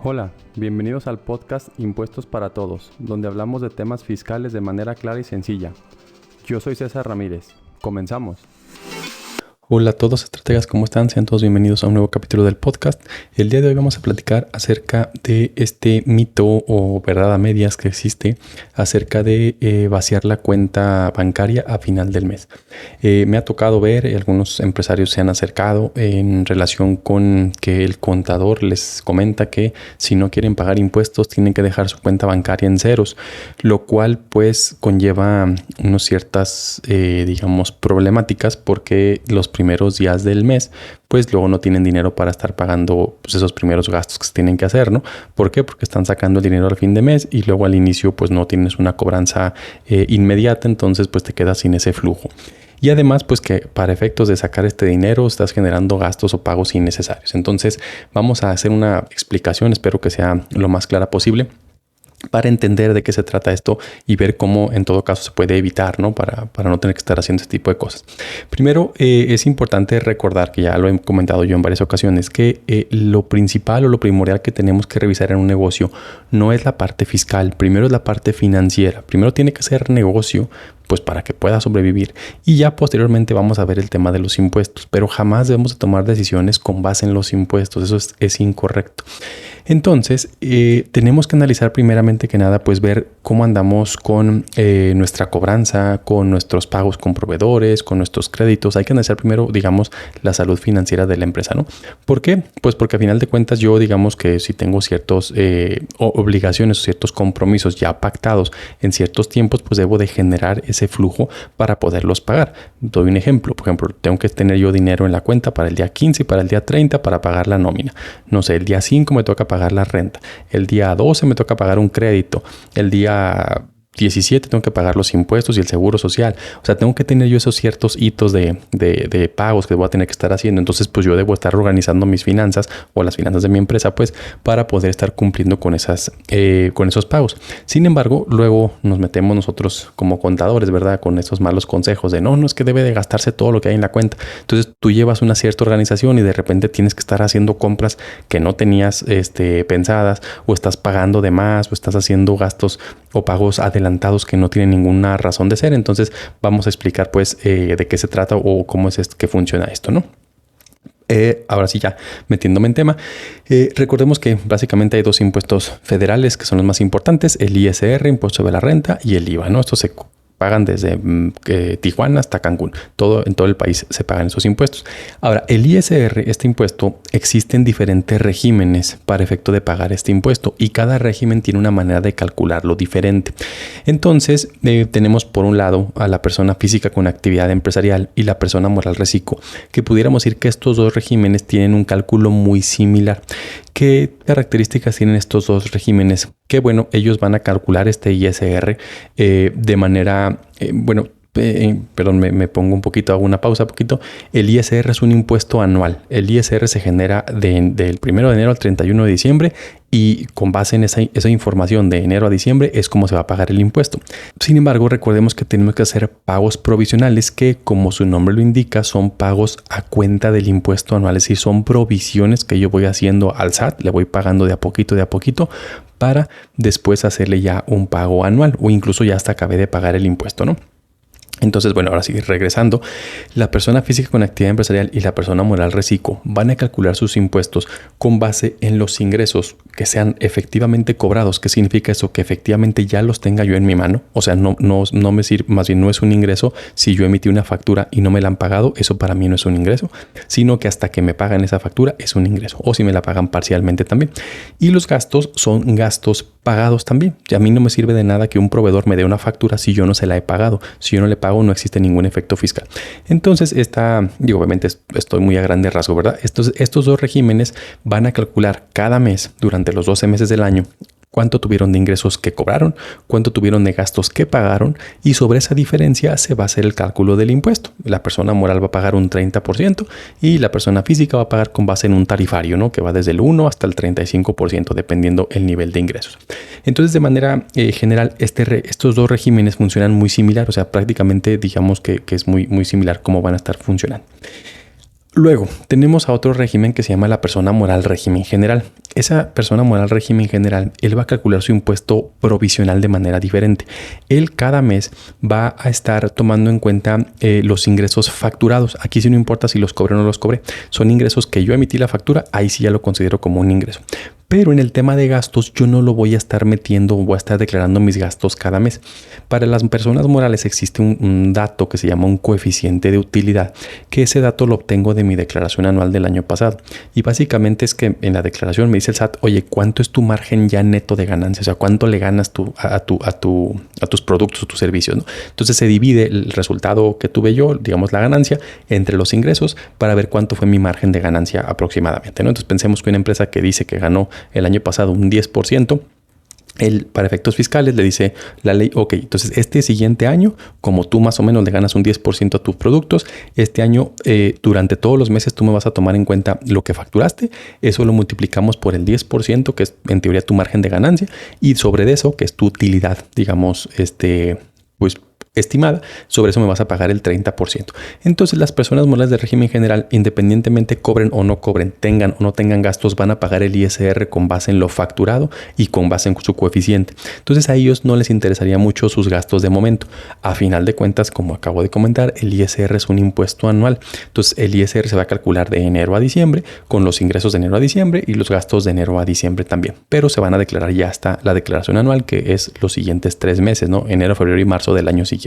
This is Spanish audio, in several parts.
Hola, bienvenidos al podcast Impuestos para Todos, donde hablamos de temas fiscales de manera clara y sencilla. Yo soy César Ramírez. Comenzamos. Hola a todos estrategas, ¿cómo están? Sean todos bienvenidos a un nuevo capítulo del podcast. El día de hoy vamos a platicar acerca de este mito o verdad a medias que existe acerca de vaciar la cuenta bancaria a final del mes. Me ha tocado ver, algunos empresarios se han acercado en relación con que el contador les comenta que si no quieren pagar impuestos tienen que dejar su cuenta bancaria en ceros, lo cual pues conlleva unas ciertas problemáticas porque los primeros días del mes pues luego no tienen dinero para estar pagando pues, esos primeros gastos que se tienen que hacer, ¿no? ¿Por qué? Porque están sacando el dinero al fin de mes y luego al inicio pues no tienes una cobranza inmediata, entonces pues te quedas sin ese flujo. Y además, pues que para efectos de sacar este dinero estás generando gastos o pagos innecesarios. Entonces vamos a hacer una explicación, espero que sea lo más clara posible, para entender de qué se trata esto y ver cómo en todo caso se puede evitar, ¿no? Para no tener que estar haciendo este tipo de cosas. Primero, es importante recordar, que ya lo he comentado yo en varias ocasiones, que lo principal o lo primordial que tenemos que revisar en un negocio no es la parte fiscal, primero es la parte financiera. Primero tiene que ser negocio, pues para que pueda sobrevivir, y ya posteriormente vamos a ver el tema de los impuestos, pero jamás debemos de tomar decisiones con base en los impuestos. Eso es incorrecto. Entonces tenemos que analizar primeramente que nada, pues ver cómo andamos con nuestra cobranza, con nuestros pagos con proveedores, con nuestros créditos. Hay que analizar primero, digamos, la salud financiera de la empresa, ¿no? ¿Por qué? Pues porque a final de cuentas yo, digamos que si tengo ciertas obligaciones o ciertos compromisos ya pactados en ciertos tiempos, pues debo de generar ese flujo para poderlos pagar. Doy un ejemplo. Por ejemplo, tengo que tener yo dinero en la cuenta para el día 15 y para el día 30 para pagar la nómina. No sé, el día 5 me toca pagar la renta. El día 12 me toca pagar un crédito. El día 17 tengo que pagar los impuestos y el seguro social. O sea, tengo que tener yo esos ciertos hitos de pagos que voy a tener que estar haciendo. Entonces, pues yo debo estar organizando mis finanzas o las finanzas de mi empresa, pues, para poder estar cumpliendo con esos pagos. Sin embargo, luego nos metemos nosotros como contadores, ¿verdad? Con esos malos consejos de no es que debe de gastarse todo lo que hay en la cuenta. Entonces, tú llevas una cierta organización y de repente tienes que estar haciendo compras que no tenías pensadas, o estás pagando de más, o estás haciendo gastos o pagos adelantados que no tienen ninguna razón de ser. Entonces vamos a explicar pues de qué se trata o cómo es que funciona esto, ¿no? Ahora sí, ya metiéndome en tema, recordemos que básicamente hay dos impuestos federales que son los más importantes: el ISR, impuesto sobre la renta, y el IVA, ¿no? Estos se pagan desde Tijuana hasta Cancún. En todo el país se pagan esos impuestos. Ahora, el ISR, este impuesto, existen diferentes regímenes para efecto de pagar este impuesto, y cada régimen tiene una manera de calcularlo diferente. Entonces, tenemos por un lado a la persona física con actividad empresarial y la persona moral reciclo, que pudiéramos decir que estos dos regímenes tienen un cálculo muy similar. ¿Qué características tienen estos dos regímenes? Que bueno, ellos van a calcular este ISR de manera, perdón, me pongo un poquito, hago una pausa un poquito. El ISR es un impuesto anual. El ISR se genera del 1 de enero al 31 de diciembre, y con base en esa información de enero a diciembre es como se va a pagar el impuesto. Sin embargo, recordemos que tenemos que hacer pagos provisionales que, como su nombre lo indica, son pagos a cuenta del impuesto anual. Es decir, son provisiones que yo voy haciendo al SAT, le voy pagando de a poquito para después hacerle ya un pago anual, o incluso ya hasta acabé de pagar el impuesto, ¿no? Entonces, bueno, ahora sí, regresando, la persona física con actividad empresarial y la persona moral reciclo van a calcular sus impuestos con base en los ingresos que sean efectivamente cobrados. ¿Qué significa eso? Que efectivamente ya los tenga yo en mi mano. O sea, no me sirve, más bien no es un ingreso si yo emití una factura y no me la han pagado. Eso para mí no es un ingreso, sino que hasta que me pagan esa factura es un ingreso, o si me la pagan parcialmente también. Y los gastos son gastos pagados también. Y a mí no me sirve de nada que un proveedor me dé una factura si yo no se la he pagado. Si yo no le pago, no existe ningún efecto fiscal. Entonces, obviamente estoy muy a grande rasgo, ¿verdad? Estos dos regímenes van a calcular cada mes durante los 12 meses del año cuánto tuvieron de ingresos que cobraron, cuánto tuvieron de gastos que pagaron, y sobre esa diferencia se va a hacer el cálculo del impuesto. La persona moral va a pagar un 30% y la persona física va a pagar con base en un tarifario, ¿no? Que va desde el 1 hasta el 35%, dependiendo el nivel de ingresos. Entonces, de manera general, estos dos regímenes funcionan muy similar, o sea, prácticamente digamos que es muy, muy similar cómo van a estar funcionando. Luego, tenemos a otro régimen que se llama la persona moral régimen general. Esa persona moral régimen general, él va a calcular su impuesto provisional de manera diferente. Él cada mes va a estar tomando en cuenta los ingresos facturados. Aquí sí no importa si los cobré o no los cobré. Son ingresos que yo emití la factura, ahí sí ya lo considero como un ingreso. Pero en el tema de gastos, yo no lo voy a estar metiendo, voy a estar declarando mis gastos cada mes. Para las personas morales existe un dato que se llama un coeficiente de utilidad, que ese dato lo obtengo de mi declaración anual del año pasado. Y básicamente es que en la declaración me dice el SAT, oye, ¿cuánto es tu margen ya neto de ganancia? O sea, ¿cuánto le ganas tú a tus productos o tus servicios, ¿no? Entonces se divide el resultado que tuve yo, digamos la ganancia, entre los ingresos para ver cuánto fue mi margen de ganancia aproximadamente, ¿no? Entonces pensemos que una empresa que dice que ganó el año pasado un 10%, para efectos fiscales le dice la ley, ok, entonces este siguiente año, como tú más o menos le ganas un 10% a tus productos, este año durante todos los meses tú me vas a tomar en cuenta lo que facturaste, eso lo multiplicamos por el 10%, que es en teoría tu margen de ganancia, y sobre eso, que es tu utilidad, digamos, pues estimada, sobre eso me vas a pagar el 30%. Entonces las personas morales del régimen general, independientemente cobren o no cobren, tengan o no tengan gastos, van a pagar el ISR con base en lo facturado y con base en su coeficiente. Entonces a ellos no les interesaría mucho sus gastos de momento. A final de cuentas, como acabo de comentar, el ISR es un impuesto anual. Entonces el ISR se va a calcular de enero a diciembre, con los ingresos de enero a diciembre y los gastos de enero a diciembre también. Pero se van a declarar ya hasta la declaración anual, que es los siguientes 3 meses, ¿no? Enero, febrero y marzo del año siguiente.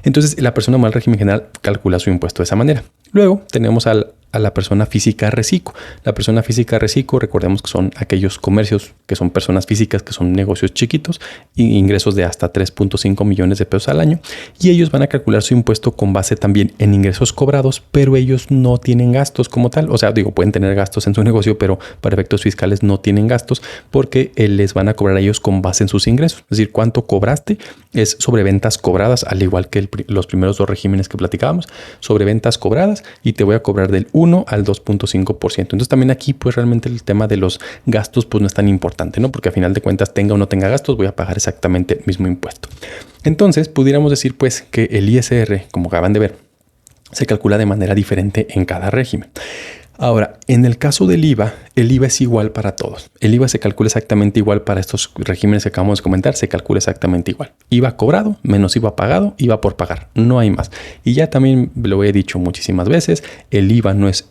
Entonces la persona moral régimen general calcula su impuesto de esa manera. Luego tenemos a la persona física reciclo. La persona física reciclo, recordemos que son aquellos comercios que son personas físicas, que son negocios chiquitos y ingresos de hasta 3.5 millones de pesos al año. Y ellos van a calcular su impuesto con base también en ingresos cobrados, pero ellos no tienen gastos como tal. O sea, pueden tener gastos en su negocio, pero para efectos fiscales no tienen gastos porque les van a cobrar a ellos con base en sus ingresos. Es decir, cuánto cobraste es sobre ventas cobradas, al igual que los primeros 2 regímenes que platicábamos, sobre ventas cobradas, y te voy a cobrar del 1 al 2.5%. Entonces también aquí pues realmente el tema de los gastos pues no es tan importante, ¿no? Porque a final de cuentas tenga o no tenga gastos voy a pagar exactamente el mismo impuesto. Entonces pudiéramos decir pues que el ISR, como acaban de ver, se calcula de manera diferente en cada régimen. Ahora, en el caso del IVA, el IVA es igual para todos. El IVA se calcula exactamente igual para estos regímenes que acabamos de comentar, se calcula exactamente igual. IVA cobrado menos IVA pagado, IVA por pagar, no hay más. Y ya también lo he dicho muchísimas veces, el IVA no es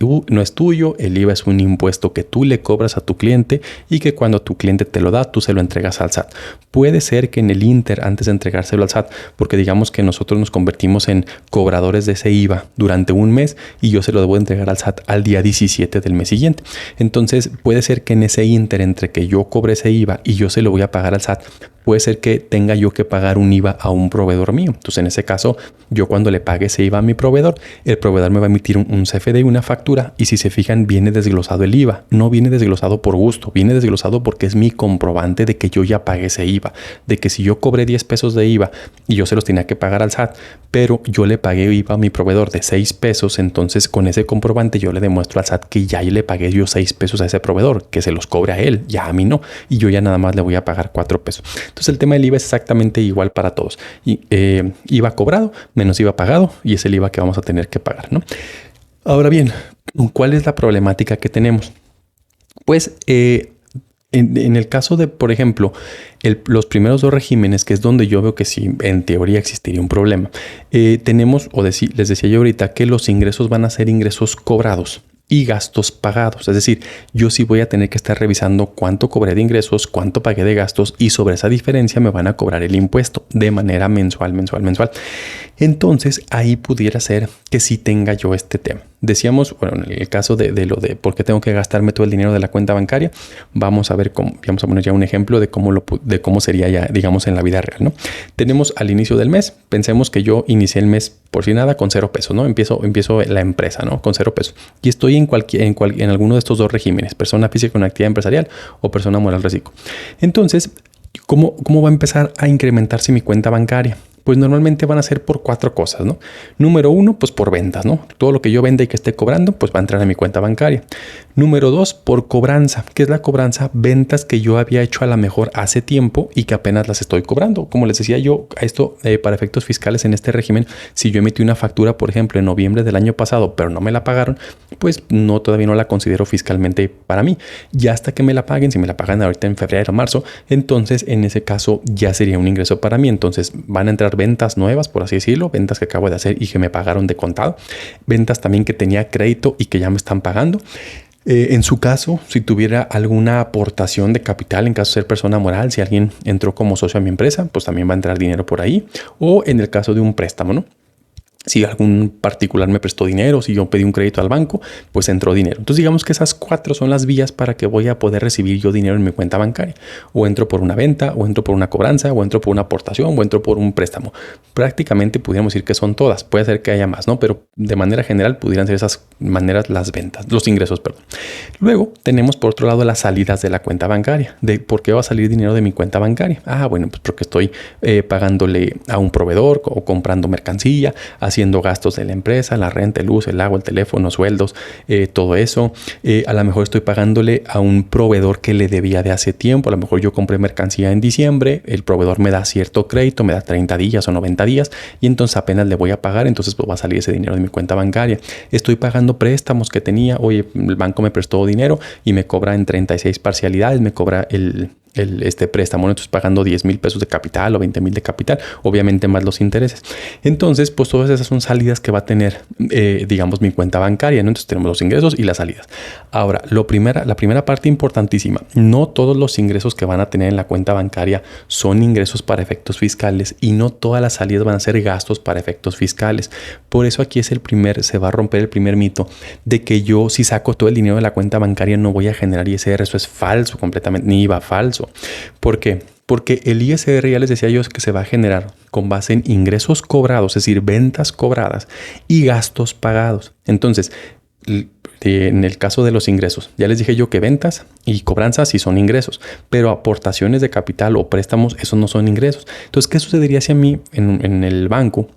tuyo, el IVA es un impuesto que tú le cobras a tu cliente y que cuando tu cliente te lo da, tú se lo entregas al SAT. Puede ser que en el Inter, antes de entregárselo al SAT, porque digamos que nosotros nos convertimos en cobradores de ese IVA durante un mes y yo se lo debo entregar al SAT al día 17 del mes siguiente. Entonces puede ser que en ese Inter entre que yo cobre ese IVA y yo se lo voy a pagar al SAT, puede ser que tenga yo que pagar un IVA a un proveedor mío. Entonces en ese caso, yo cuando le pague ese IVA a mi proveedor, el proveedor me va a emitir un CFDI, una factura, y si se fijan viene desglosado el IVA. No viene desglosado por gusto, viene desglosado porque es mi comprobante de que yo ya pagué ese IVA, de que si yo cobré 10 pesos de IVA y yo se los tenía que pagar al SAT, pero yo le pagué IVA a mi proveedor de 6 pesos, entonces con ese comprobante yo le demuestro al SAT que ya le pagué yo 6 pesos a ese proveedor, que se los cobre a él, ya a mí no, y yo ya nada más le voy a pagar 4 pesos. Entonces el tema del IVA es exactamente igual para todos. IVA cobrado menos IVA pagado, y es el IVA que vamos a tener que pagar, ¿no? Ahora bien, ¿cuál es la problemática que tenemos? Pues en el caso de, por ejemplo, los primeros 2 regímenes, que es donde yo veo que sí, en teoría existiría un problema, tenemos, les decía yo ahorita, que los ingresos van a ser ingresos cobrados y gastos pagados. Es decir, yo sí voy a tener que estar revisando cuánto cobré de ingresos, cuánto pagué de gastos, y sobre esa diferencia me van a cobrar el impuesto de manera mensual. Entonces ahí pudiera ser que sí tenga yo este tema. Decíamos, bueno, en el caso de lo de por qué tengo que gastarme todo el dinero de la cuenta bancaria, vamos a ver cómo, vamos a poner ya un ejemplo de cómo sería ya, digamos, en la vida real, ¿no? Tenemos al inicio del mes, pensemos que yo inicié el mes por si nada con 0 pesos, ¿no? Empiezo la empresa, ¿no? Con 0 pesos. Y estoy en alguno de estos 2 regímenes, persona física con actividad empresarial o persona moral reciclo. Entonces, ¿cómo va a empezar a incrementarse mi cuenta bancaria? Pues normalmente van a ser por 4 cosas, ¿no? Número 1, pues por ventas, ¿no? Todo lo que yo venda y que esté cobrando, pues va a entrar a mi cuenta bancaria. Número 2, por cobranza. ¿Qué es la cobranza? Ventas que yo había hecho a lo mejor hace tiempo y que apenas las estoy cobrando. Como les decía yo, esto para efectos fiscales en este régimen, si yo emití una factura, por ejemplo, en noviembre del año pasado, pero no me la pagaron, pues todavía no la considero fiscalmente para mí. Ya hasta que me la paguen, si me la pagan ahorita en febrero o marzo, entonces en ese caso ya sería un ingreso para mí. Entonces van a entrar ventas nuevas, por así decirlo, ventas que acabo de hacer y que me pagaron de contado, ventas también que tenía crédito y que ya me están pagando. En su caso, si tuviera alguna aportación de capital, en caso de ser persona moral, si alguien entró como socio a mi empresa, pues también va a entrar dinero por ahí. O en el caso de un préstamo, ¿no? Si algún particular me prestó dinero, si yo pedí un crédito al banco, pues entró dinero. Entonces digamos que esas 4 son las vías para que voy a poder recibir yo dinero en mi cuenta bancaria. O entro por una venta, o entro por una cobranza, o entro por una aportación, o entro por un préstamo. Prácticamente pudiéramos decir que son todas. Puede ser que haya más, ¿no? Pero de manera general pudieran ser esas maneras las ventas, los ingresos, perdón. Luego tenemos por otro lado las salidas de la cuenta bancaria. ¿De por qué va a salir dinero de mi cuenta bancaria? Bueno, pues porque estoy pagándole a un proveedor o comprando mercancía, haciendo gastos de la empresa, la renta, el luz, el agua, el teléfono, sueldos, todo eso. A lo mejor estoy pagándole a un proveedor que le debía de hace tiempo. A lo mejor yo compré mercancía en diciembre, el proveedor me da cierto crédito, me da 30 días o 90 días y entonces apenas le voy a pagar, entonces pues va a salir ese dinero de mi cuenta bancaria. Estoy pagando préstamos que tenía. Oye, el banco me prestó dinero y me cobra en 36 parcialidades, me cobra este préstamo, ¿no? Entonces pagando 10,000 pesos de capital o 20,000 de capital, obviamente más los intereses. Entonces, pues todas esas son salidas que va a tener, digamos, mi cuenta bancaria, ¿no? Entonces tenemos los ingresos y las salidas. Ahora, la primera parte importantísima, no todos los ingresos que van a tener en la cuenta bancaria son ingresos para efectos fiscales y no todas las salidas van a ser gastos para efectos fiscales. Por eso aquí se va a romper el primer mito de que yo si saco todo el dinero de la cuenta bancaria no voy a generar ISR. Eso es falso completamente, ni IVA, falso. ¿Por qué? Porque el ISR, ya les decía yo, es que se va a generar con base en ingresos cobrados, es decir, ventas cobradas y gastos pagados. Entonces, en el caso de los ingresos, ya les dije yo que ventas y cobranzas sí son ingresos, pero aportaciones de capital o préstamos, esos no son ingresos. Entonces, ¿qué sucedería si a mí en el banco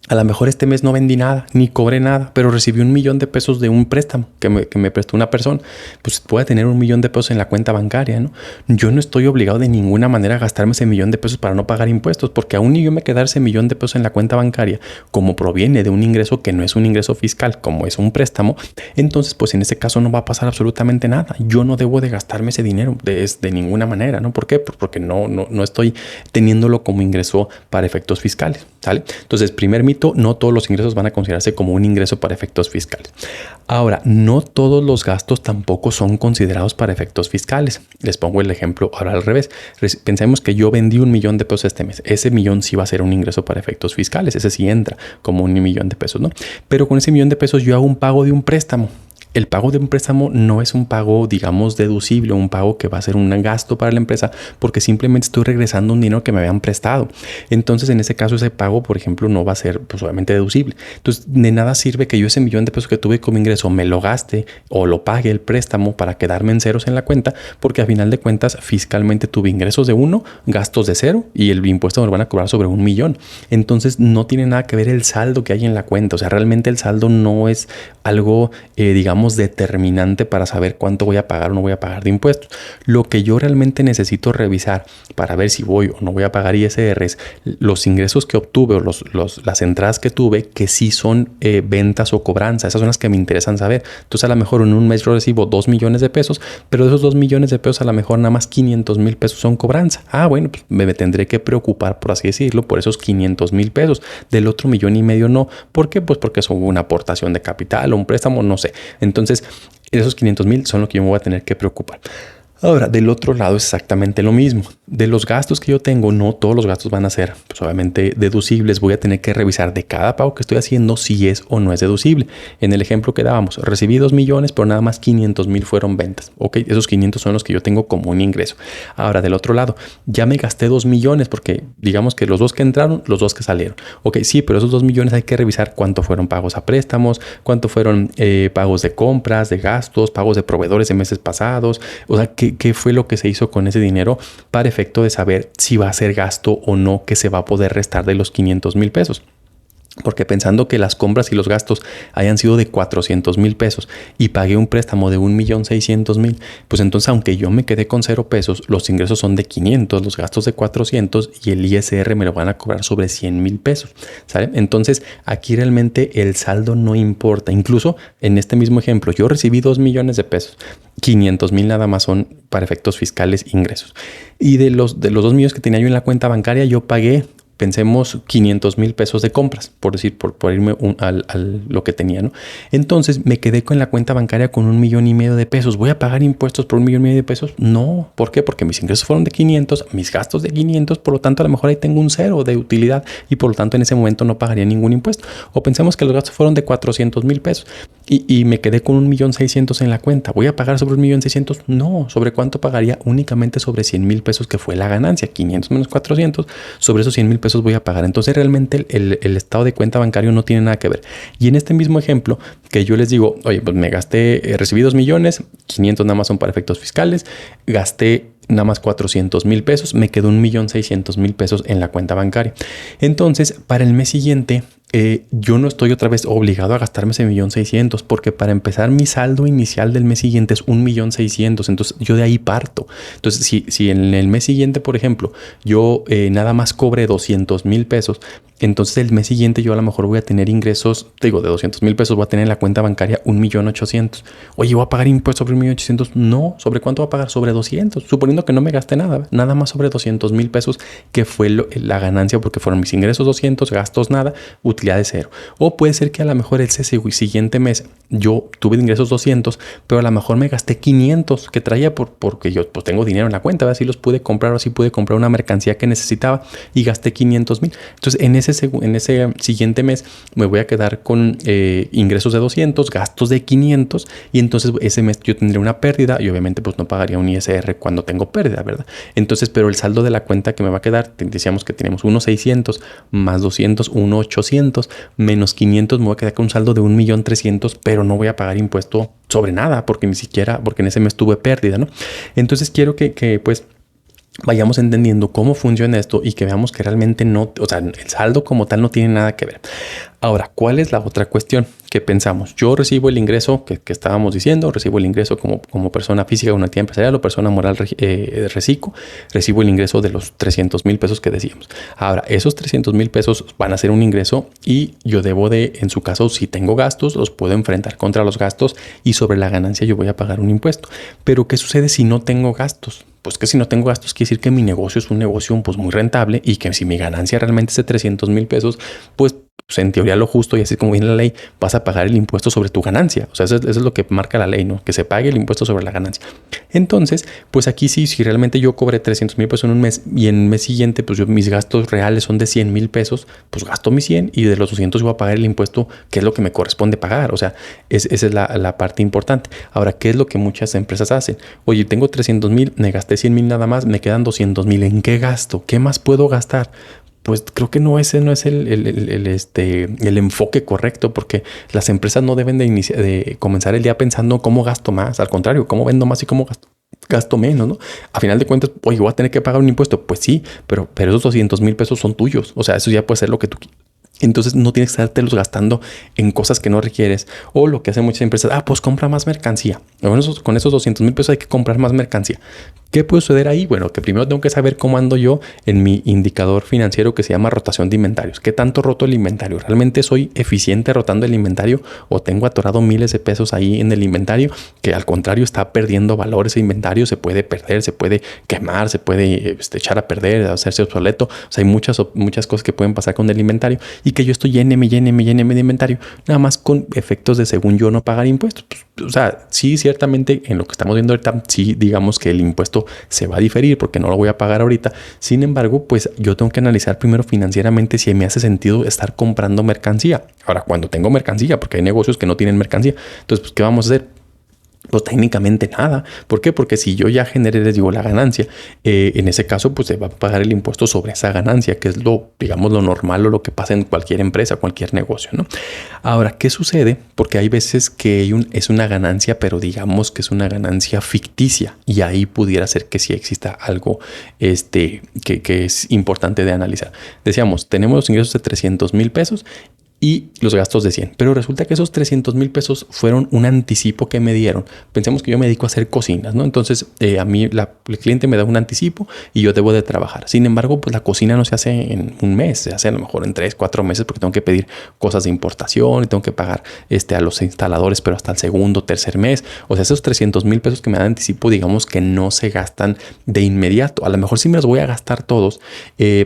a lo mejor este mes no vendí nada, ni cobré nada, pero recibí 1,000,000 de pesos de un préstamo que me prestó una persona? Pues puede tener 1,000,000 de pesos en la cuenta bancaria, ¿no? Yo no estoy obligado de ninguna manera a gastarme ese 1,000,000 de pesos para no pagar impuestos, porque aún ni yo me quedar ese 1,000,000 de pesos en la cuenta bancaria, como proviene de un ingreso que no es un ingreso fiscal, como es un préstamo, entonces pues en ese caso no va a pasar absolutamente nada. Yo no debo de gastarme ese dinero de ninguna manera, ¿no? ¿Por qué? Pues porque no estoy teniéndolo como ingreso para efectos fiscales, ¿sale? Entonces, primer mito, no todos los ingresos van a considerarse como un ingreso para efectos fiscales. Ahora, no todos los gastos tampoco son considerados para efectos fiscales. Les pongo el ejemplo ahora al revés. Pensemos que yo vendí 1,000,000 de pesos este mes. Ese 1,000,000 sí va a ser un ingreso para efectos fiscales. Ese sí entra como 1,000,000 de pesos, ¿no? Pero con ese 1,000,000 de pesos yo hago un pago de un préstamo. El pago de un préstamo no es un pago, digamos, deducible, un pago que va a ser un gasto para la empresa porque simplemente estoy regresando un dinero que me habían prestado. Entonces, en ese caso, ese pago, por ejemplo, no va a ser pues, obviamente deducible. Entonces, de nada sirve que yo ese 1,000,000 de pesos que tuve como ingreso me lo gaste o lo pague el préstamo para quedarme en ceros en la cuenta, porque a final de cuentas, fiscalmente tuve ingresos de 1, gastos de 0 y el impuesto me lo van a cobrar sobre 1,000,000. Entonces, no tiene nada que ver el saldo que hay en la cuenta. O sea, realmente el saldo no es algo, digamos, determinante para saber cuánto voy a pagar o no voy a pagar de impuestos. Lo que yo realmente necesito revisar para ver si voy o no voy a pagar ISR es los ingresos que obtuve o las entradas que tuve que sí son ventas o cobranza. Esas son las que me interesan saber. Entonces a lo mejor en un mes yo recibo 2,000,000 de pesos, pero de esos 2,000,000 de pesos a lo mejor nada más 500,000 pesos son cobranza. Bueno, pues me tendré que preocupar, por así decirlo, por esos 500,000 pesos. Del otro 1,500,000 no. ¿Por qué? Pues porque son una aportación de capital o un préstamo, no sé. Entonces, esos 500,000 son lo que yo me voy a tener que preocupar. Ahora, del otro lado es exactamente lo mismo. De los gastos que yo tengo, no todos los gastos van a ser, pues, obviamente deducibles. Voy a tener que revisar de cada pago que estoy haciendo si es o no es deducible. En el ejemplo que dábamos, recibí 2,000,000, pero nada más 500,000 fueron ventas. Ok, esos 500 son los que yo tengo como un ingreso. Ahora, del otro lado, ya me gasté 2,000,000 porque digamos que los 2 que entraron, los 2 que salieron. Ok, sí, pero esos 2,000,000 hay que revisar cuánto fueron pagos a préstamos, cuánto fueron pagos de compras, de gastos, pagos de proveedores de meses pasados. O sea, ¿qué fue lo que se hizo con ese dinero para efecto de saber si va a ser gasto o no que se va a poder restar de los 500,000 pesos. Porque pensando que las compras y los gastos hayan sido de 400,000 pesos y pagué un préstamo de 1,600,000, pues entonces aunque yo me quedé con 0 pesos, los ingresos son de 500, los gastos de 400 y el ISR me lo van a cobrar sobre 100,000 pesos, ¿sale? Entonces aquí realmente el saldo no importa. Incluso en este mismo ejemplo, yo recibí 2 millones de pesos. 500,000 nada más son para efectos fiscales ingresos. Y de los 2 millones que tenía yo en la cuenta bancaria, yo pagué, pensemos, 500,000 pesos de compras, por decir, por irme al lo que tenía, ¿no? Entonces me quedé con la cuenta bancaria con 1,5 millones de pesos. ¿Voy a pagar impuestos por 1,5 millones de pesos? No. ¿Por qué? Porque mis ingresos fueron de 500, mis gastos de 500, por lo tanto a lo mejor ahí tengo un 0 de utilidad y por lo tanto en ese momento no pagaría ningún impuesto. O pensemos que los gastos fueron de 400,000 pesos y me quedé con 1,600,000 en la cuenta. ¿Voy a pagar sobre 1,600,000? No. ¿Sobre cuánto pagaría? Únicamente sobre 100,000 pesos, que fue la ganancia. 500 menos 400, sobre esos 100,000 pesos voy a pagar. Entonces realmente el estado de cuenta bancario no tiene nada que ver. Y en este mismo ejemplo que yo les digo, oye, pues me gasté, recibí 2 millones, 500 nada más son para efectos fiscales, gasté nada más 400,000 pesos, me quedó 1,600,000 pesos en la cuenta bancaria. Entonces, para el mes siguiente, yo no estoy otra vez obligado a gastarme ese 1,600,000, porque para empezar mi saldo inicial del mes siguiente es 1,600,000. Entonces yo de ahí parto. Entonces si en el mes siguiente, por ejemplo, yo nada más cobré 200,000 pesos, entonces el mes siguiente yo a lo mejor voy a tener ingresos, digo, de 200,000 pesos, voy a tener en la cuenta bancaria 1,800,000. Oye, ¿voy a pagar impuestos sobre 1,800,000? No. ¿Sobre cuánto voy a pagar? Sobre 200, suponiendo que no me gasté nada, nada más sobre 200,000 pesos, que fue la ganancia, porque fueron mis ingresos 200, gastos nada, utilidad de 0. O puede ser que a lo mejor ese siguiente mes yo tuve ingresos 200, pero a lo mejor me gasté 500 que traía porque yo pues tengo dinero en la cuenta, así los pude comprar, o así pude comprar una mercancía que necesitaba y gasté 500,000. Entonces en ese siguiente mes me voy a quedar con ingresos de 200, gastos de 500, y entonces ese mes yo tendré una pérdida y obviamente pues no pagaría un ISR cuando tengo pérdida, ¿verdad? Entonces, pero el saldo de la cuenta que me va a quedar, decíamos que tenemos 1,600 más 200, 1,800 menos 500, me voy a quedar con un saldo de 1,300,000, pero no voy a pagar impuesto sobre nada porque en ese mes tuve pérdida, ¿no? Entonces quiero que pues vayamos entendiendo cómo funciona esto y que veamos que realmente no, o sea, el saldo como tal no tiene nada que ver. Ahora, ¿cuál es la otra cuestión que pensamos? Yo recibo el ingreso que estábamos diciendo, recibo el ingreso como persona física de una entidad empresarial o persona moral reciclo, recibo el ingreso de los 300,000 pesos que decíamos. Ahora, esos 300,000 pesos van a ser un ingreso y yo debo de, en su caso, si tengo gastos, los puedo enfrentar contra los gastos y sobre la ganancia yo voy a pagar un impuesto. Pero ¿qué sucede si no tengo gastos? Pues que si no tengo gastos quiere decir que mi negocio es un negocio pues muy rentable y que si mi ganancia realmente es de 300,000 pesos, pues en teoría lo justo, y así como viene la ley, vas a pagar el impuesto sobre tu ganancia. O sea, eso es lo que marca la ley, ¿no? Que se pague el impuesto sobre la ganancia. Entonces, pues aquí sí, si realmente yo cobré 300,000 pesos en un mes y en el mes siguiente, pues mis gastos reales son de 100,000 pesos, pues gasto mis 100 y de los 200 voy a pagar el impuesto, que es lo que me corresponde pagar. O sea, esa es la parte importante. Ahora, ¿qué es lo que muchas empresas hacen? Oye, tengo 300,000, me gasté 100,000 nada más, me quedan 200,000. ¿En qué gasto? ¿Qué más puedo gastar? Pues creo que ese no es el enfoque correcto, porque las empresas no deben de comenzar el día pensando cómo gasto más. Al contrario, cómo vendo más y cómo gasto menos, ¿no? A final de cuentas, oye, voy a tener que pagar un impuesto. Pues sí, pero esos 200,000 pesos son tuyos. O sea, eso ya puede ser lo que tú quieras. Entonces no tienes que estártelos gastando en cosas que no requieres. O lo que hacen muchas empresas, pues compra más mercancía. Con esos 200,000 pesos hay que comprar más mercancía. ¿Qué puede suceder ahí? Bueno, que primero tengo que saber cómo ando yo en mi indicador financiero que se llama rotación de inventarios. ¿Qué tanto roto el inventario? ¿Realmente soy eficiente rotando el inventario o tengo atorado miles de pesos ahí en el inventario que al contrario está perdiendo valor? Ese inventario se puede perder, se puede quemar, se puede echar a perder, hacerse obsoleto. O sea, hay muchas cosas que pueden pasar con el inventario y que yo estoy lléneme de inventario, nada más con efectos de, según yo, no pagar impuestos. Pues, o sea, sí, ciertamente en lo que estamos viendo ahorita, sí, digamos que el impuesto se va a diferir porque no lo voy a pagar ahorita. Sin embargo, pues yo tengo que analizar primero financieramente si me hace sentido estar comprando mercancía. Ahora, cuando tengo mercancía, porque hay negocios que no tienen mercancía, entonces, pues, ¿qué vamos a hacer? Pues técnicamente nada. ¿Por qué? Porque si yo ya generé, les digo, la ganancia, en ese caso, pues se va a pagar el impuesto sobre esa ganancia, que es lo, digamos, lo normal o lo que pasa en cualquier empresa, cualquier negocio, ¿no? Ahora, ¿qué sucede? Porque hay veces que es una ganancia, pero digamos que es una ganancia ficticia y ahí pudiera ser que sí exista algo que es importante de analizar. Decíamos, tenemos los ingresos de 300,000 pesos y los gastos de 100. Pero resulta que esos 300,000 pesos fueron un anticipo que me dieron. Pensemos que yo me dedico a hacer cocinas, ¿no? Entonces, a mí el cliente me da un anticipo y yo debo de trabajar. Sin embargo, pues la cocina no se hace en un mes, se hace a lo mejor en 3, 4 meses porque tengo que pedir cosas de importación y tengo que pagar a los instaladores, pero hasta el segundo, tercer mes. O sea, esos 300,000 pesos que me dan anticipo, digamos que no se gastan de inmediato. A lo mejor sí me los voy a gastar todos,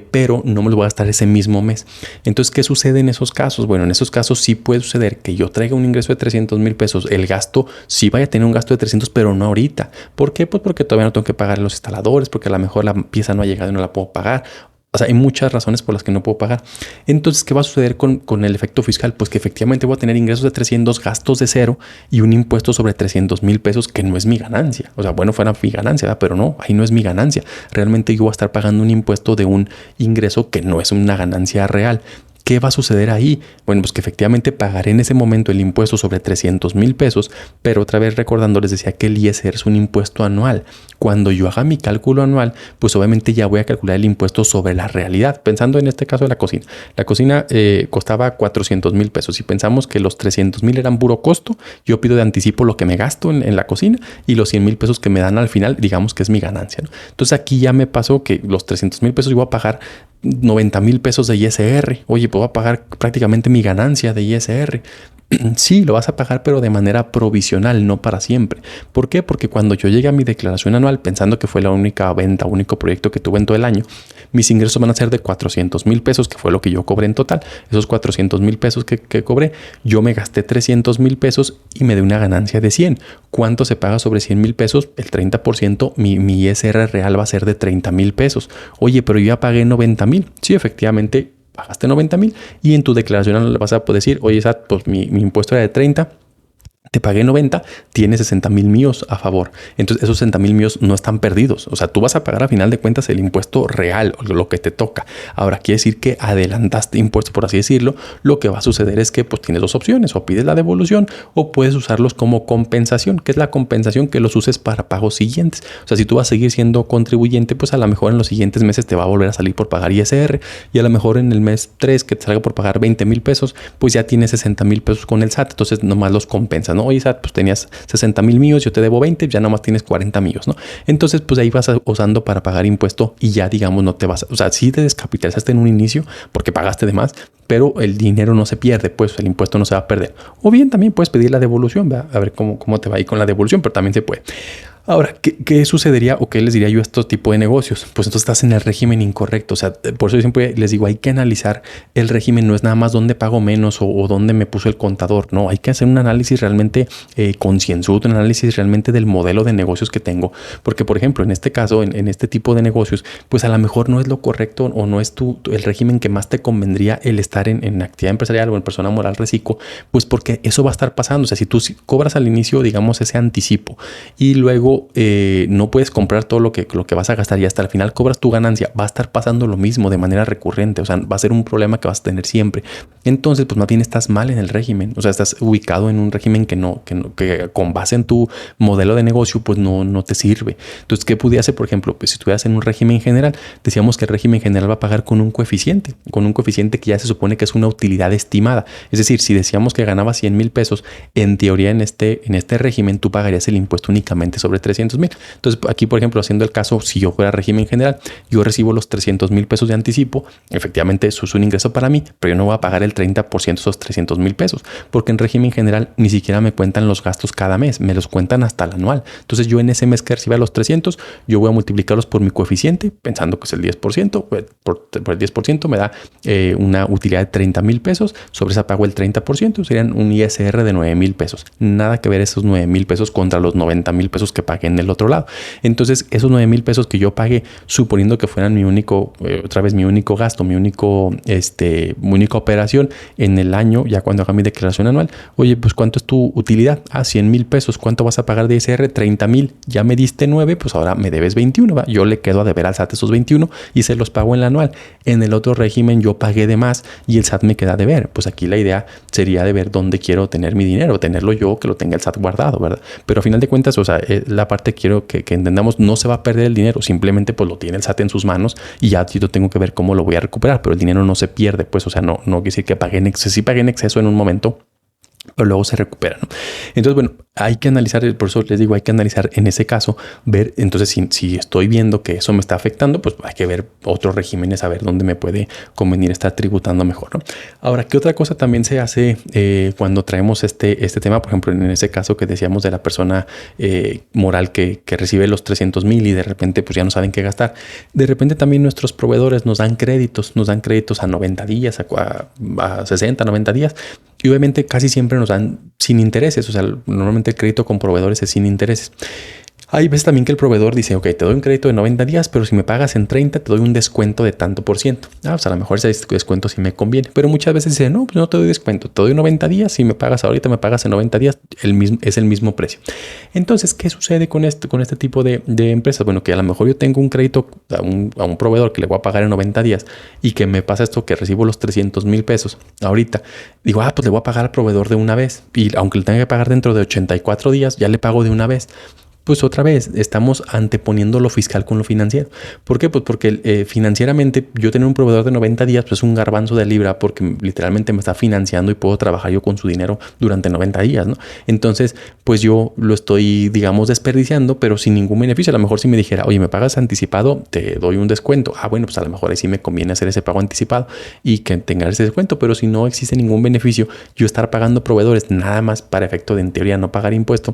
pero no me los voy a gastar ese mismo mes. Entonces, ¿qué sucede en esos casos? Bueno, en esos casos sí puede suceder que yo traiga un ingreso de 300,000 pesos. El gasto sí vaya a tener un gasto de 300, pero no ahorita. ¿Por qué? Pues porque todavía no tengo que pagar a los instaladores, porque a lo mejor la pieza no ha llegado y no la puedo pagar. O sea, hay muchas razones por las que no puedo pagar. Entonces, ¿qué va a suceder con el efecto fiscal? Pues que efectivamente voy a tener ingresos de 300, gastos de 0 y un impuesto sobre 300,000 pesos que no es mi ganancia. O sea, bueno, fuera mi ganancia, ¿verdad? Pero no, ahí no es mi ganancia. Realmente yo voy a estar pagando un impuesto de un ingreso que no es una ganancia real. ¿Qué va a suceder ahí? Bueno, pues que efectivamente pagaré en ese momento el impuesto sobre 300,000 pesos, pero otra vez recordando, les decía que el ISR es un impuesto anual. Cuando yo haga mi cálculo anual, pues obviamente ya voy a calcular el impuesto sobre la realidad. Pensando en este caso de la cocina. La cocina costaba 400,000 pesos. Si pensamos que los 300,000 eran puro costo, yo pido de anticipo lo que me gasto en la cocina y los 100,000 pesos que me dan al final, digamos que es mi ganancia, ¿no? Entonces aquí ya me pasó que los 300,000 pesos yo voy a pagar 90,000 pesos de ISR. Oye, pues voy a pagar prácticamente mi ganancia de ISR. Sí, lo vas a pagar, pero de manera provisional, no para siempre. ¿Por qué? Porque cuando yo llegue a mi declaración anual, pensando que fue la única venta, único proyecto que tuve en todo el año, mis ingresos van a ser de 400,000 pesos, que fue lo que yo cobré en total. Esos 400,000 pesos que cobré, yo me gasté 300,000 pesos y me dé una ganancia de 100. ¿Cuánto se paga sobre 100,000 pesos? El 30%, mi ISR real va a ser de 30,000 pesos. Oye, pero yo ya pagué 90,000. Sí, efectivamente, pagaste 90,000 y en tu declaración le vas a poder decir, oye, pues mi impuesto era de 30, te pagué 90, tienes 60,000 míos a favor. Entonces esos 60,000 míos no están perdidos. O sea, tú vas a pagar a final de cuentas el impuesto real, o lo que te toca. Ahora quiere decir que adelantaste impuestos, por así decirlo. Lo que va a suceder es que pues tienes dos opciones, o pides la devolución o puedes usarlos como compensación. ¿Qué es la compensación? Que los uses para pagos siguientes. O sea, si tú vas a seguir siendo contribuyente, pues a lo mejor en los siguientes meses te va a volver a salir por pagar ISR y a lo mejor en el mes 3 que te salga por pagar 20,000 pesos, pues ya tienes 60,000 pesos con el SAT. Entonces nomás los compensas, ¿no? Oye, SAT, pues tenías 60,000 míos, yo te debo 20, ya nomás tienes 40 míos, ¿no? Entonces, pues ahí vas usando para pagar impuesto y ya, digamos, no te vas, o sea, sí te descapitalizaste en un inicio porque pagaste de más, pero el dinero no se pierde, pues el impuesto no se va a perder. O bien también puedes pedir la devolución, ¿verdad? A ver cómo te va ahí con la devolución, pero también se puede. Ahora, ¿qué sucedería o qué les diría yo a estos tipos de negocios? Pues entonces estás en el régimen incorrecto. O sea, por eso yo siempre les digo, hay que analizar el régimen. No es nada más dónde pago menos o dónde me puso el contador. No, hay que hacer un análisis realmente concienzudo, un análisis realmente del modelo de negocios que tengo. Porque, por ejemplo, en este caso, en este tipo de negocios, pues a lo mejor no es lo correcto o no es el régimen que más te convendría el estar en actividad empresarial o en persona moral reciclo, pues porque eso va a estar pasando. O sea, si tú cobras al inicio, digamos, ese anticipo y luego no puedes comprar todo lo que vas a gastar y hasta el final cobras tu ganancia, va a estar pasando lo mismo de manera recurrente. O sea, va a ser un problema que vas a tener siempre. Entonces, pues más bien estás mal en el régimen. O sea, estás ubicado en un régimen que con base en tu modelo de negocio, pues no te sirve. Entonces, ¿qué pudiera hacer? Por ejemplo, pues si estuvieras en un régimen general, decíamos que el régimen general va a pagar con un coeficiente que ya se supone que es una utilidad estimada. Es decir, si decíamos que ganabas 100,000 pesos, en teoría en este régimen tú pagarías el impuesto únicamente sobre 300,000. Entonces, aquí, por ejemplo, haciendo el caso, si yo fuera régimen general, yo recibo los 300,000 pesos de anticipo. Efectivamente, eso es un ingreso para mí, pero yo no voy a pagar el 30% de esos 300,000 pesos, porque en régimen general ni siquiera me cuentan los gastos cada mes, me los cuentan hasta el anual. Entonces, yo en ese mes que reciba los 300, yo voy a multiplicarlos por mi coeficiente, pensando que es el 10%, por el 10% me da una utilidad de 30,000 pesos, sobre esa pago el 30%, serían un ISR de 9,000 pesos. Nada que ver esos 9,000 pesos contra los 90,000 pesos que pagué en el otro lado. Entonces, esos 9,000 pesos que yo pagué, suponiendo que fueran mi único gasto, mi única operación en el año, ya cuando haga mi declaración anual, oye, pues ¿cuánto es tu utilidad? 100,000 pesos. ¿Cuánto vas a pagar de ISR? 30,000. Ya me diste 9, pues ahora me debes 21, ¿va? Yo le quedo a deber al SAT esos 21 y se los pago en la anual. En el otro régimen yo pagué de más y el SAT me queda a deber. Pues aquí la idea sería de ver dónde quiero tener mi dinero, tenerlo yo, que lo tenga el SAT guardado, ¿verdad? Pero a final de cuentas, o sea, la parte quiero que entendamos, no se va a perder el dinero, simplemente pues lo tiene el SAT en sus manos y ya yo tengo que ver cómo lo voy a recuperar, pero el dinero no se pierde, pues, o sea, no quiere decir que pagué en exceso, sí pagué en exceso en un momento, pero luego se recupera, ¿no? Entonces, bueno, hay que analizar, por eso les digo, hay que analizar en ese caso, ver, entonces si estoy viendo que eso me está afectando, pues hay que ver otros regímenes, a ver dónde me puede convenir estar tributando mejor, ¿no? Ahora, ¿qué otra cosa también se hace cuando traemos este tema? Por ejemplo, en ese caso que decíamos de la persona moral que recibe los 300,000 y de repente pues ya no saben qué gastar. De repente también nuestros proveedores nos dan créditos a 90 días, a 60, 90 días. Y obviamente casi siempre nos dan sin intereses. O sea, normalmente el crédito con proveedores es sin intereses. Hay veces también que el proveedor dice, ok, te doy un crédito de 90 días, pero si me pagas en 30, te doy un descuento de tanto por ciento. O sea, a lo mejor ese descuento sí me conviene. Pero muchas veces dice, no, pues no te doy descuento. Te doy 90 días. Si me pagas ahorita, me pagas en 90 días. Es el mismo precio. Entonces, ¿qué sucede con este tipo de empresas? Bueno, que a lo mejor yo tengo un crédito a un proveedor que le voy a pagar en 90 días y que me pasa esto, que recibo los 300,000 pesos ahorita. Digo, pues le voy a pagar al proveedor de una vez. Y aunque le tenga que pagar dentro de 84 días, ya le pago de una vez. Pues otra vez estamos anteponiendo lo fiscal con lo financiero. ¿Por qué? Pues porque financieramente yo tener un proveedor de 90 días pues es un garbanzo de libra, porque literalmente me está financiando y puedo trabajar yo con su dinero durante 90 días, ¿no? Entonces pues yo lo estoy, digamos, desperdiciando, pero sin ningún beneficio. A lo mejor si me dijera, oye, me pagas anticipado, te doy un descuento. Bueno, pues a lo mejor ahí sí me conviene hacer ese pago anticipado y que tenga ese descuento. Pero si no existe ningún beneficio, yo estar pagando proveedores nada más para efecto de, en teoría, no pagar impuesto,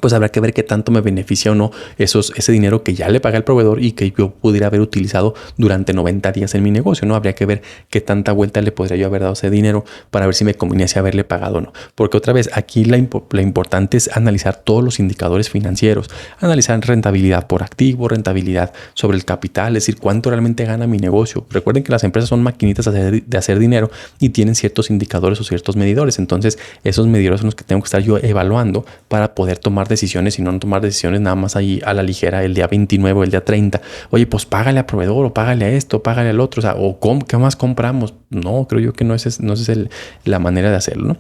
pues habrá que ver qué tanto me beneficia o no ese dinero que ya le pagué al proveedor y que yo pudiera haber utilizado durante 90 días en mi negocio, ¿no? Habría que ver qué tanta vuelta le podría yo haber dado ese dinero para ver si me conveniese haberle pagado o no. Porque otra vez, aquí la importante es analizar todos los indicadores financieros, analizar rentabilidad por activo, rentabilidad sobre el capital, es decir, cuánto realmente gana mi negocio. Recuerden que las empresas son maquinitas de hacer dinero y tienen ciertos indicadores o ciertos medidores. Entonces, esos medidores son los que tengo que estar yo evaluando para poder tomar decisiones y no tomar decisiones nada más ahí a la ligera el día 29 o el día 30. Oye, pues págale a proveedor o págale a esto, págale al otro. O sea, ¿qué más compramos? No, creo yo que no es la manera de hacerlo, ¿no?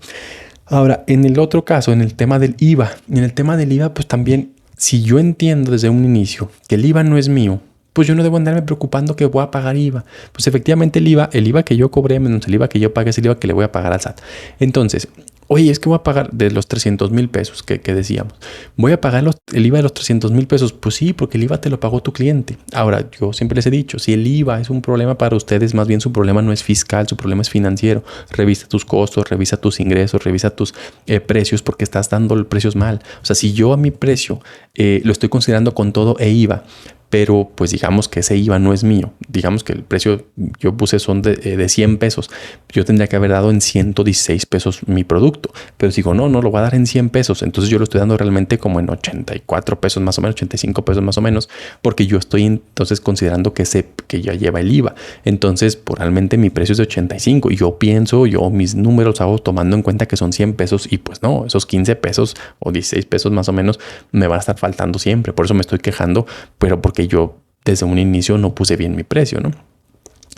Ahora, en el otro caso, en el tema del IVA. En el tema del IVA, pues también, si yo entiendo desde un inicio que el IVA no es mío, pues yo no debo andarme preocupando que voy a pagar IVA. Pues efectivamente el IVA que yo cobré menos el IVA que yo pagué es el IVA que le voy a pagar al SAT. Entonces, oye, es que voy a pagar de los 300,000 pesos que decíamos. Voy a pagar el IVA de los 300,000 pesos. Pues sí, porque el IVA te lo pagó tu cliente. Ahora, yo siempre les he dicho, si el IVA es un problema para ustedes, más bien su problema no es fiscal, su problema es financiero. Revisa tus costos, revisa tus ingresos, revisa tus precios, porque estás dando precios mal. O sea, si yo a mi precio lo estoy considerando con todo IVA, pero pues digamos que ese IVA no es mío. Digamos que el precio yo puse son de 100 pesos. Yo tendría que haber dado en 116 pesos mi producto. Pero si digo, no lo voy a dar en 100 pesos. Entonces yo lo estoy dando realmente como en 84 pesos más o menos, 85 pesos más o menos, porque yo estoy entonces considerando que ya lleva el IVA. Entonces, realmente mi precio es de 85 y yo mis números hago tomando en cuenta que son 100 pesos y pues no, esos 15 pesos o 16 pesos más o menos me van a estar faltando siempre. Por eso me estoy quejando, pero porque yo desde un inicio no puse bien mi precio, ¿no?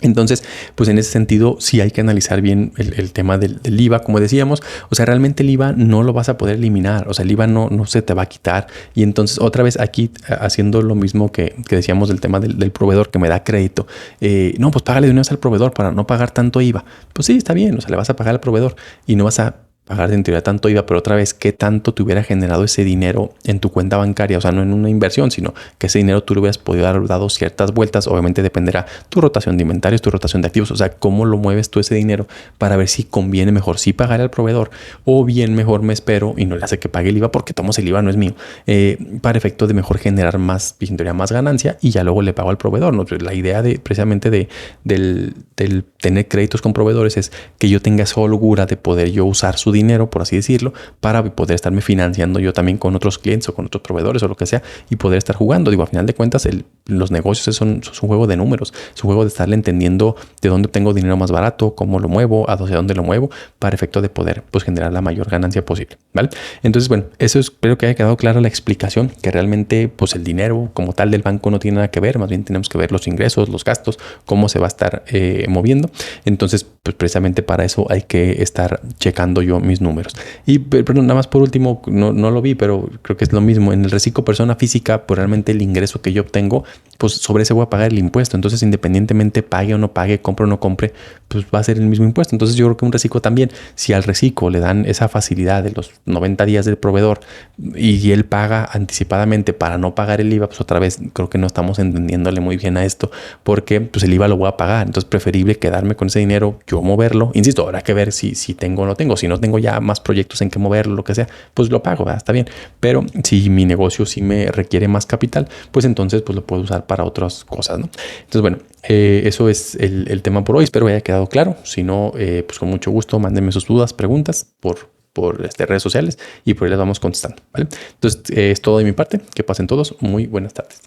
Entonces, pues en ese sentido sí hay que analizar bien el tema del IVA, como decíamos. O sea, realmente el IVA no lo vas a poder eliminar. O sea, el IVA no se te va a quitar. Y entonces otra vez aquí haciendo lo mismo que decíamos del tema del proveedor que me da crédito. No, pues págale de una vez al proveedor para no pagar tanto IVA. Pues sí, está bien. O sea, le vas a pagar al proveedor y no vas a pagar en teoría tanto IVA, pero otra vez, ¿qué tanto te hubiera generado ese dinero en tu cuenta bancaria? O sea, no en una inversión, sino que ese dinero tú le hubieras podido haber dado ciertas vueltas. Obviamente dependerá tu rotación de inventarios, tu rotación de activos. O sea, cómo lo mueves tú ese dinero para ver si conviene mejor sí pagar al proveedor o bien mejor me espero y no le hace que pague el IVA porque tomamos el IVA, no es mío. Para efecto de mejor generar más, en teoría, más ganancia y ya luego le pago al proveedor, ¿no? La idea precisamente del tener créditos con proveedores es que yo tenga esa holgura de poder yo usar su dinero, por así decirlo, para poder estarme financiando yo también con otros clientes o con otros proveedores o lo que sea y poder estar jugando. Digo, a final de cuentas, los negocios son un juego de números, es un juego de estarle entendiendo de dónde tengo dinero más barato, cómo lo muevo, hacia dónde lo muevo, para efecto de poder pues generar la mayor ganancia posible, ¿vale? Entonces, bueno, eso espero que haya quedado clara la explicación, que realmente pues el dinero como tal del banco no tiene nada que ver, más bien tenemos que ver los ingresos, los gastos, cómo se va a estar moviendo. Entonces, pues precisamente para eso hay que estar checando yo mis números. Y perdón, nada más por último, no lo vi, pero creo que es lo mismo. En el reciclo persona física, pues realmente el ingreso que yo obtengo, pues sobre ese voy a pagar el impuesto. Entonces, independientemente pague o no pague, compre o no compre, pues va a ser el mismo impuesto. Entonces, yo creo que un reciclo también, si al reciclo le dan esa facilidad de los 90 días del proveedor y él paga anticipadamente para no pagar el IVA, pues otra vez creo que no estamos entendiéndole muy bien a esto, porque pues el IVA lo voy a pagar. Entonces, preferible quedarme con ese dinero, yo moverlo. Insisto, habrá que ver si tengo o no tengo. Si no tengo ya más proyectos en que moverlo, lo que sea, pues lo pago, ¿verdad? Está bien. Pero si mi negocio sí me requiere más capital, pues entonces pues lo puedo usar para otras cosas, ¿no? Entonces, bueno, eso es el tema por hoy. Espero haya quedado claro. Si no, pues con mucho gusto, mándenme sus dudas, preguntas por redes sociales y por ahí las vamos contestando, ¿vale? Entonces, es todo de mi parte. Que pasen todos muy buenas tardes.